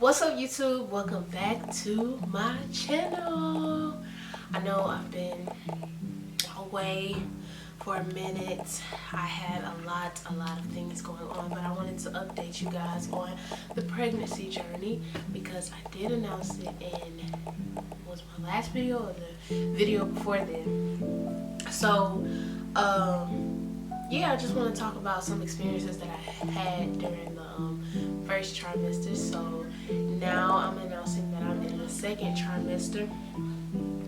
What's up, YouTube? Welcome back to my channel. I know I've been away for a minute. I had a lot of things going on, but I wanted to update you guys on the pregnancy journey because I did announce it in was my last video or the video before then. So yeah, I just want to talk about some experiences that I had during the first trimester. So now I'm announcing that I'm in the second trimester,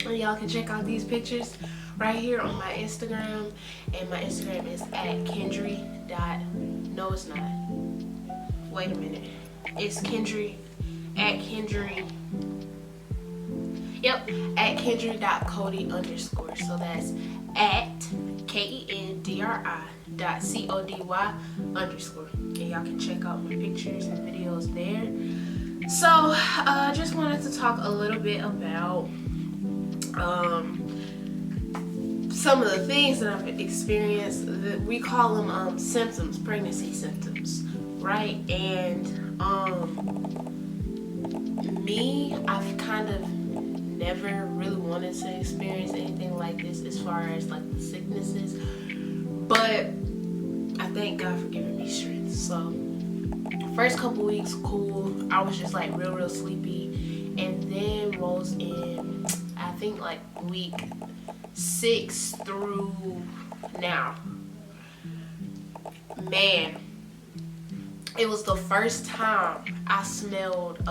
and y'all can check out these pictures right here on my Instagram, and my Instagram is at Kendry no, it's not, wait a minute, it's Kendry at Kendry, yep, at Kendry.Cody_. So that's at KENDRI.CODY_, and y'all can check out my pictures and videos there. So I just wanted to talk a little bit about some of the things that I've experienced. We call them symptoms, pregnancy symptoms, right? And me, I've kind of never really wanted to experience anything like this as far as like the sicknesses, but I thank God for giving me strength. So first couple weeks, cool, I was just like real sleepy, and then rolls in, I think like week 6 through now, man, it was the first time I smelled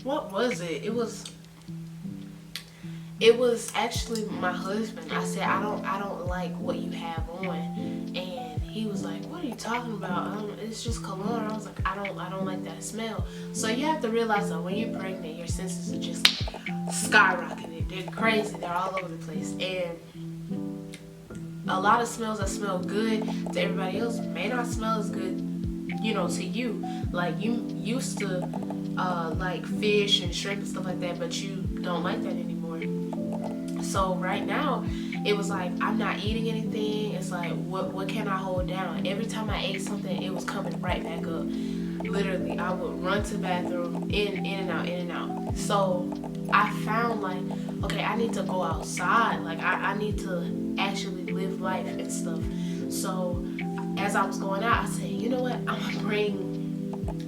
what was it? It was actually my husband. I said, I don't like what you have on, and he was like, what are you talking about? It's just cologne. I was like, I don't like that smell. So you have to realize that when you're pregnant, your senses are just skyrocketing. They're crazy. They're all over the place, and a lot of smells that smell good to everybody else may not smell as good, you know, to you. Like, you used to like fish and shrimp and stuff like that, but you don't like that anymore. So right now it was like, I'm not eating anything. It's like, what can I hold down? Every time I ate something, it was coming right back up. Literally, I would run to the bathroom, in and out. So I found like, okay, I need to go outside. Like I need to actually live life and stuff. So as I was going out, I said, you know what, I'm gonna bring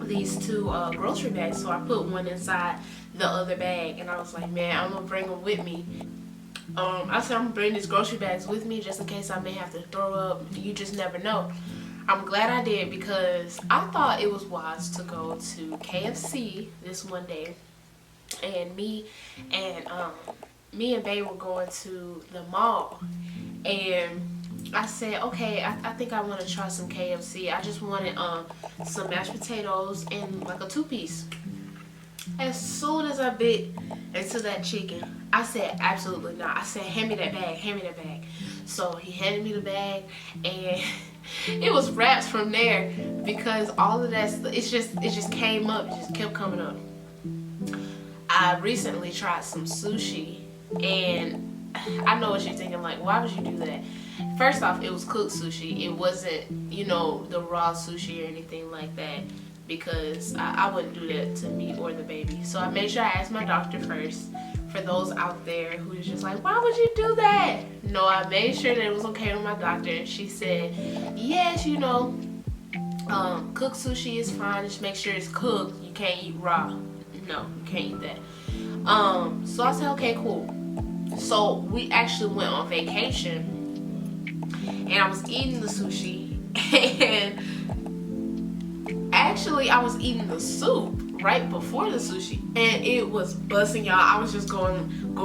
these 2 grocery bags. So I put one inside the other bag, and I was like, man, I'm gonna bring them with me. I said, I'm gonna bring these grocery bags with me just in case I may have to throw up. You just never know. I'm glad I did, because I thought it was wise to go to KFC this one day, and me and Bae were going to the mall, and I said, okay, I think I want to try some KFC. I just wanted some mashed potatoes and like a 2-piece. As soon as I bit into that chicken, I said, absolutely not. I said, hand me that bag. So he handed me the bag, and it was wraps from there, because all of that stuff, it just came up. It just kept coming up. I recently tried some sushi, and I know what you're thinking, like, why would you do that? First off, it was cooked sushi. It wasn't, you know, the raw sushi or anything like that, because I wouldn't do that to me or the baby. So I made sure I asked my doctor first. For those out there who's just like, why would you do that? No, I made sure that it was okay with my doctor, and she said, yes, you know, cooked sushi is fine. Just make sure it's cooked. You can't eat raw. No, you can't eat that. So I said, okay, cool. So we actually went on vacation, and I was eating the sushi, and actually I was eating the soup right before the sushi, and it was busting, y'all. I was just going in.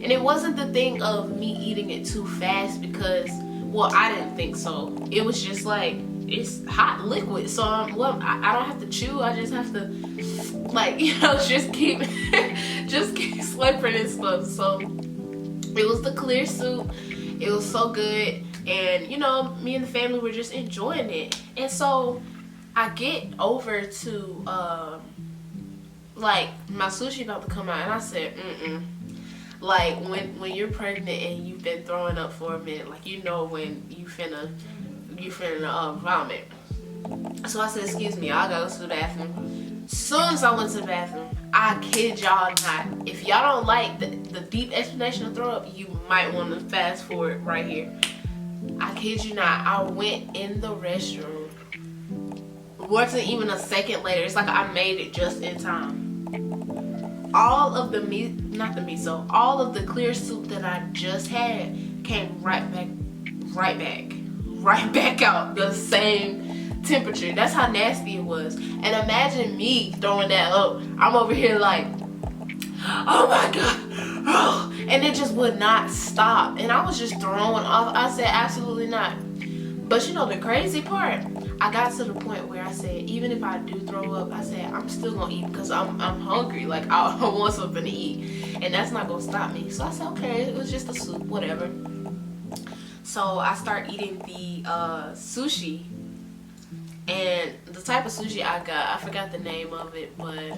And it wasn't the thing of me eating it too fast, because, well, I didn't think so. It was just like, it's hot liquid, so I don't have to chew. I just have to, like, you know, just keep slurping and stuff. So it was the clear soup. It was so good, and you know, me and the family were just enjoying it. And so I get over to like, my sushi about to come out, and I said, like, when you're pregnant and you've been throwing up for a minute, like, you know when you finna vomit. So I said, excuse me, I gotta go to the bathroom. Soon as I went to the bathroom, I kid y'all not, if y'all don't like the deep explanation of throw up, you might want to fast forward right here. I kid you not, I went in the restroom. Wasn't even a second later. It's like I made it just in time. All of the all of the clear soup that I just had came right back out the same temperature. That's how nasty it was. And imagine me throwing that up. I'm over here like, oh my god, oh, and it just would not stop. And I was just throwing off. I said, absolutely not. But you know the crazy part, I got to the point where I said, even if I do throw up, I said I'm still gonna eat because I'm hungry. Like I want something to eat, and that's not gonna stop me. So I said, okay, it was just a soup, whatever. So I start eating the sushi, and the type of sushi I got, I forgot the name of it, but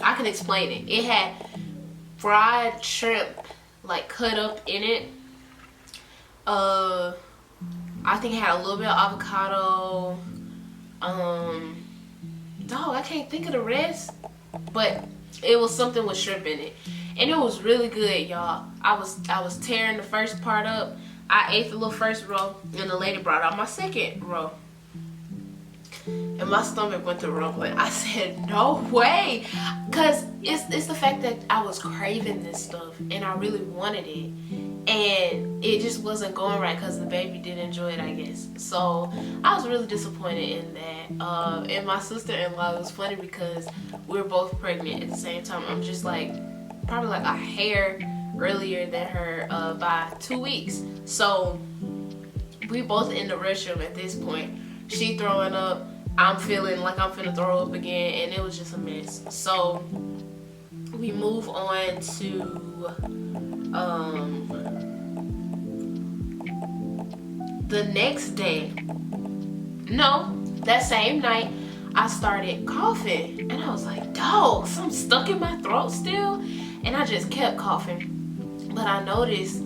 I can explain it. It had fried shrimp like cut up in it. I think it had a little bit of avocado. Dog, I can't think of the rest, but it was something with shrimp in it, and it was really good, y'all. I was tearing the first part up. I ate the little first row, and the lady brought out my second row, and my stomach went to rumbling. I said, no way, because it's the fact that I was craving this stuff and I really wanted it, and it just wasn't going right because the baby didn't enjoy it, I guess. So I was really disappointed in that. And my sister-in-law, it was funny because we were both pregnant at the same time. I'm just like probably like a hair earlier than her by 2 weeks. So we both in the restroom at this point. She throwing up, I'm feeling like I'm finna throw up again, and it was just a mess. So we move on to the next day. No, that same night I started coughing, and I was like, dog, something stuck in my throat still, and I just kept coughing. But I noticed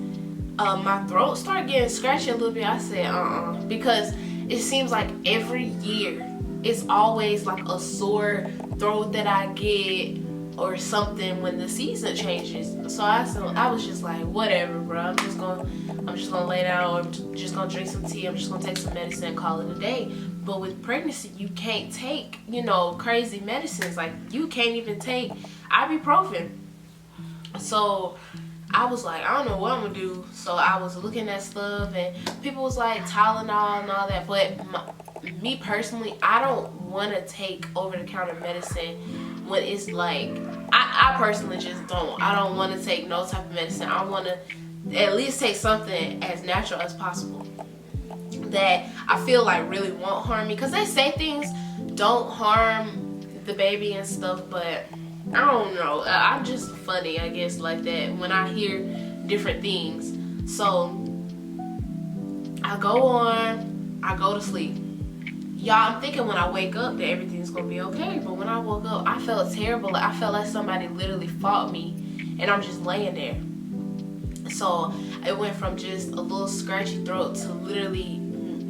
my throat started getting scratchy a little bit. I said because it seems like every year it's always like a sore throat that I get or something when the season changes. So I was just like, whatever, bro. I'm just gonna lay down, or I'm just gonna drink some tea. I'm just gonna take some medicine and call it a day. But with pregnancy, you can't take, crazy medicines. Like you can't even take ibuprofen. So I was like, I don't know what I'm gonna do. So I was looking at stuff, and people was like Tylenol and all that. But me personally, I don't want to take over-the-counter medicine when it's like, I personally just don't. I don't want to take no type of medicine. I want to at least take something as natural as possible that I feel like really won't harm me. Because they say things don't harm the baby and stuff, but I don't know. I'm just funny, I guess, like that when I hear different things. So I go to sleep. Y'all, I'm thinking when I wake up that everything's gonna be okay, but when I woke up, I felt terrible. I felt like somebody literally fought me, and I'm just laying there. So it went from just a little scratchy throat to literally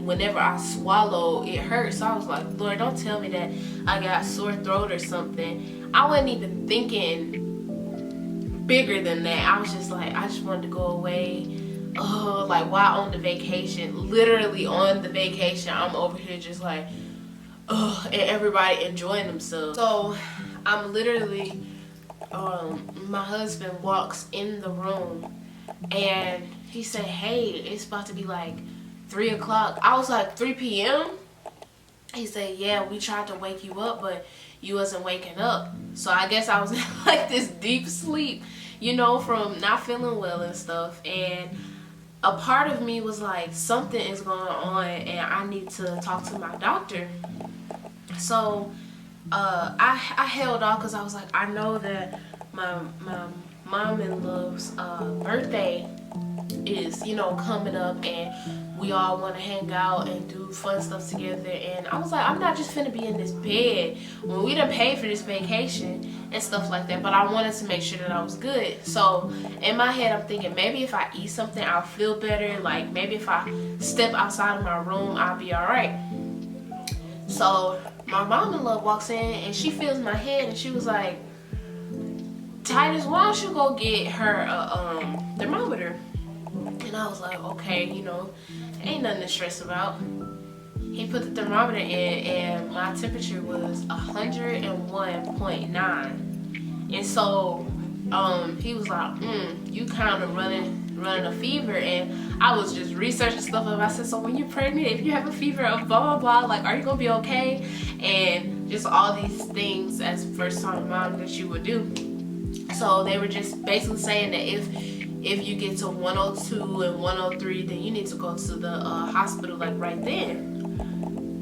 whenever I swallow, it hurts. So I was like, Lord, don't tell me that I got sore throat or something. I wasn't even thinking bigger than that. I was just like, I just wanted to go away. Oh, like while on the vacation, literally on the vacation, I'm over here just like, and everybody enjoying themselves. So I'm literally, my husband walks in the room and he said, hey, it's about to be like 3 o'clock. I was like, 3 p.m.? He said, yeah, we tried to wake you up, but you wasn't waking up. So I guess I was in like this deep sleep, from not feeling well and stuff. And a part of me was like, something is going on and I need to talk to my doctor. So I held off because I was like, I know that my mom-in-law's birthday is, coming up, and we all want to hang out and do fun stuff together. And I was like, I'm not just finna be in this bed when we done paid for this vacation and stuff like that. But I wanted to make sure that I was good. So in my head, I'm thinking maybe if I eat something, I'll feel better. Like maybe if I step outside of my room, I'll be all right. So my mom-in-law walks in and she feels my head and she was like, Titus, why don't you go get her a thermometer? And I was like, okay, you know, ain't nothing to stress about. He put the thermometer in and my temperature was 101.9. And so he was like, you kind of running a fever. And I was just researching stuff up. I said, so when you're pregnant, if you have a fever of blah blah blah, like, are you gonna be okay? And just all these things as first time mom that you would do. So they were just basically saying that if you get to 102 and 103, then you need to go to the hospital like right then.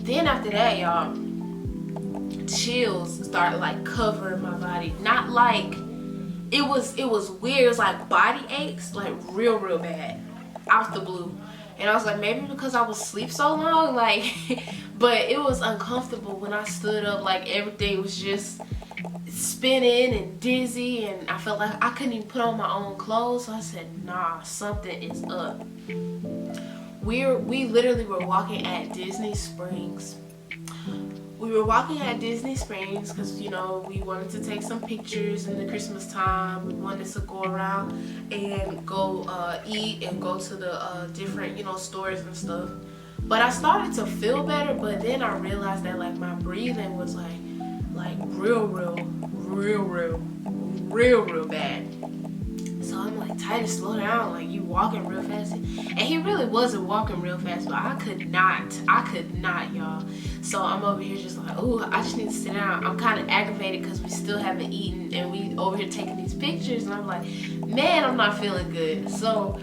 Then after that, y'all, chills started like covering my body. Not like it was weird. It was like body aches, like real bad, out the blue. And I was like, maybe because I was asleep so long, like, but it was uncomfortable when I stood up. Like everything was just spinning and dizzy, and I felt like I couldn't even put on my own clothes. So I said, nah, something is up. We literally were walking at Disney Springs. We were walking at Disney Springs because, you know, we wanted to take some pictures in the Christmas time. We wanted to go around and go eat and go to the different, you know, stores and stuff. But I started to feel better, but then I realized that like my breathing was like real bad. So I'm like, Titus, slow down, like you walking real fast. And he really wasn't walking real fast, but I could not, y'all. So I'm over here just like, ooh, I just need to sit down. I'm kind of aggravated because we still haven't eaten and we over here taking these pictures, and I'm like, man, I'm not feeling good. So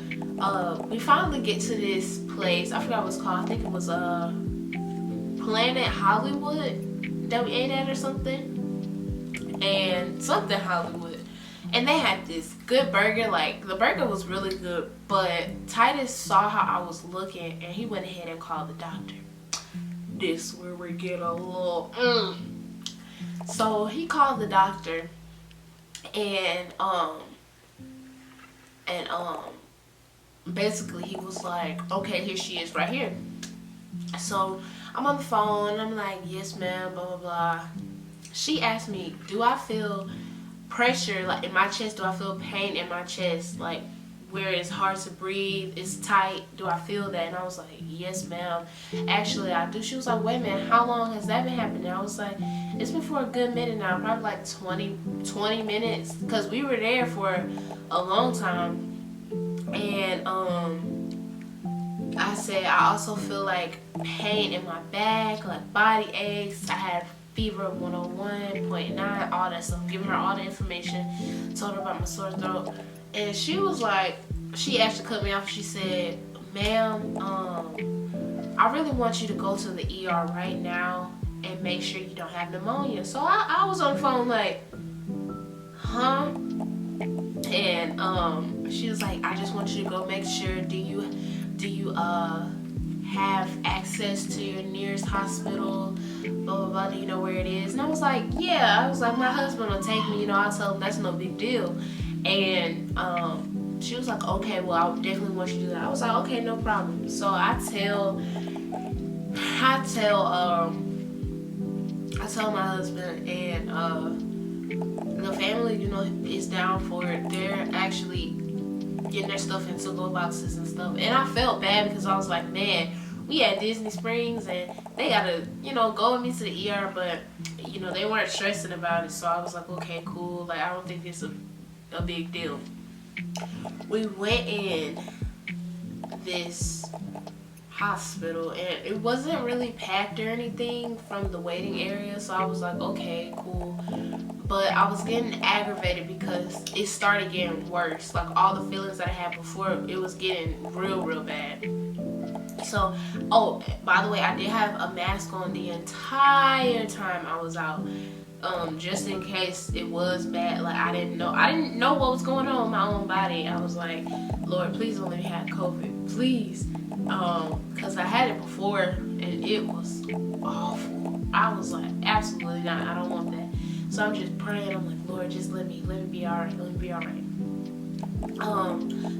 we finally get to this place. I forgot what it's called. I think it was Planet Hollywood that we ate at or something. And something Hollywood. And they had this good burger. Like, the burger was really good, but Titus saw how I was looking and he went ahead and called the doctor. This where we get a little So he called the doctor and basically he was like, okay, here she is right here. So I'm on the phone, I'm like, yes ma'am, blah blah blah. She asked me, do I feel pressure like in my chest? Do I feel pain in my chest, like where it's hard to breathe, it's tight? Do I feel that? And I was like, yes ma'am, actually I do. She was like, wait a minute, how long has that been happening? I was like, it's been for a good minute now, probably like 20 minutes, because we were there for a long time. And I said, I also feel like pain in my back, like body aches. I had fever of 101.9, all that stuff. Giving her all the information, told her about my sore throat, and she was like, she actually cut me off. She said, ma'am, I really want you to go to the ER right now and make sure you don't have pneumonia. So I was on the phone like, huh? And she was like, I just want you to go make sure, do you have access to your nearest hospital, blah blah blah, do you know where it is? And I was like, yeah. I was like, my husband will take me, you know, I'll tell him that's no big deal. And she was like, okay, well, I definitely want you to do that. I was like, okay, no problem. So I tell my husband, and the family, you know, is down for it. They're actually getting their stuff into little boxes and stuff. And I felt bad because I was like, man, we at Disney Springs and they gotta, you know, go with me to the ER, but, you know, they weren't stressing about it. So I was like, okay, cool. Like, I don't think it's a big deal. We went in this hospital and it wasn't really packed or anything from the waiting area. So I was like, okay, cool. But I was getting aggravated because it started getting worse. Like, all the feelings that I had before, it was getting real bad. So, oh, by the way, I did have a mask on the entire time I was out, just in case it was bad. Like, I didn't know what was going on with my own body. I was like, Lord, please don't let me have COVID. Please. because I had it before and it was awful. I was like, absolutely not. I don't want that. So I'm just praying. I'm like, Lord, just let me be all right. Let me be all right.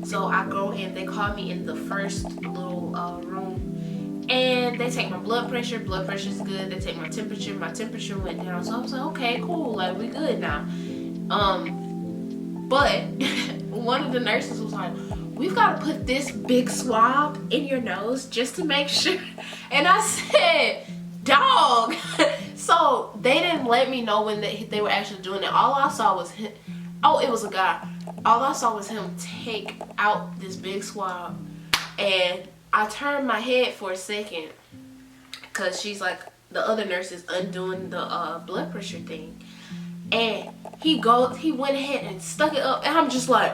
So I go in. They call me in the first little room, and they take my blood pressure. Blood pressure's good. They take my temperature. My temperature went down. So I was like, okay, cool. Like, we good now. But one of the nurses was like, we've got to put this big swab in your nose just to make sure. And I said, dog. So they didn't let me know when they were actually doing it. All I saw was him. Oh, it was a guy. All I saw was him take out this big swab. And I turned my head for a second, because she's like, the other nurse is undoing the blood pressure thing. And he went ahead and stuck it up. And I'm just like,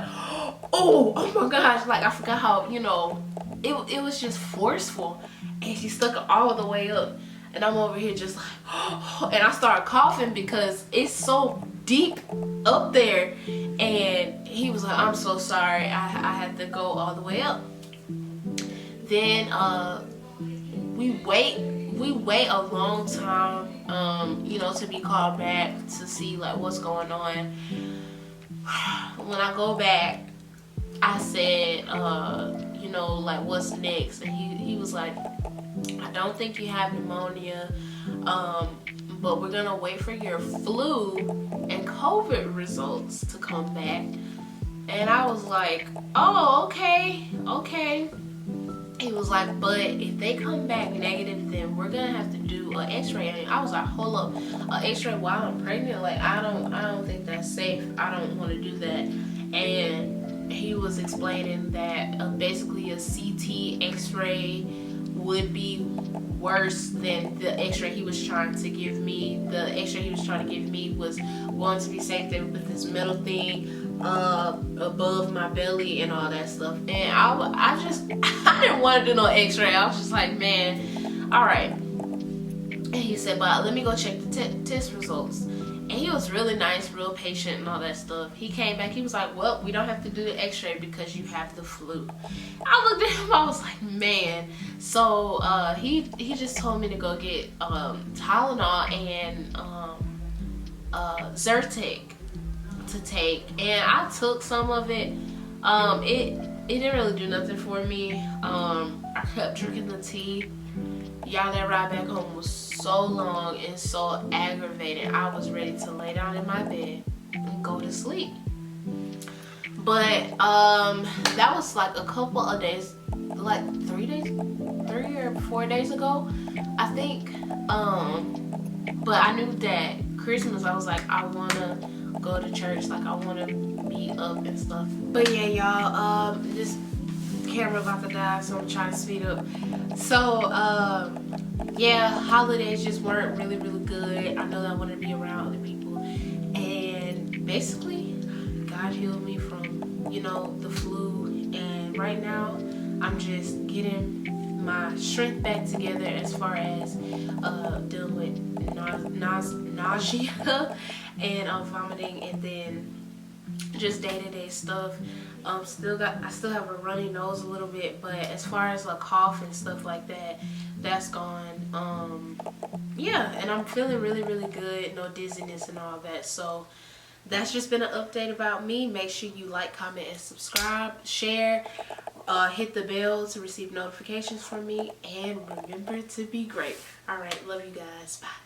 oh my gosh. Like, I forgot how, you know, it was just forceful. And she stuck it all the way up. And I'm over here just like, oh, and I started coughing because it's so deep up there. And he was like, I'm so sorry, I had to go all the way up. Then we wait a long time, you know, to be called back to see like what's going on. When I go back, I said, you know, like, what's next? And he was like, I don't think you have pneumonia, but we're gonna wait for your flu and COVID results to come back. And I was like, oh, okay. He was like, but if they come back negative, then we're gonna have to do an x-ray. And I was like, hold up, an x-ray while I'm pregnant? Like, I don't think that's safe. I don't want to do that. And he was explaining that basically a CT x-ray would be worse than the x-ray he was trying to give me. The x-ray he was trying to give me was going to be safe there with this metal thing above my belly and all that stuff. And I didn't want to do no x-ray. I was just like, man, all right. And he said, but let me go check the test results. And he was really nice, real patient and all that stuff. He came back, he was like, well, we don't have to do the x-ray because you have the flu. I looked at him, I was like, man. So he just told me to go get Tylenol and Zyrtec to take. And I took some of it. It didn't really do nothing for me. I kept drinking the tea. Y'all, that ride back home was so long and so aggravating. I was ready to lay down in my bed and go to sleep. But that was like a couple of days, like 3 or 4 days ago, I think. But I knew that Christmas, I was like, I wanna go to church, like I wanna be up and stuff. But yeah, y'all, this camera about to die, so I'm trying to speed up. So yeah, holidays just weren't really good. I know that I want to be around other people, and basically God healed me from, you know, the flu, and right now I'm just getting my strength back together as far as dealing with nausea and vomiting, and then just day-to-day stuff. I still have a runny nose a little bit, but as far as like cough and stuff like that, that's gone. Yeah, and I'm feeling really good, no dizziness and all that. So that's just been an update about me. Make sure you like, comment, and subscribe, share, hit the bell to receive notifications from me, and remember to be great. All right, love you guys. Bye.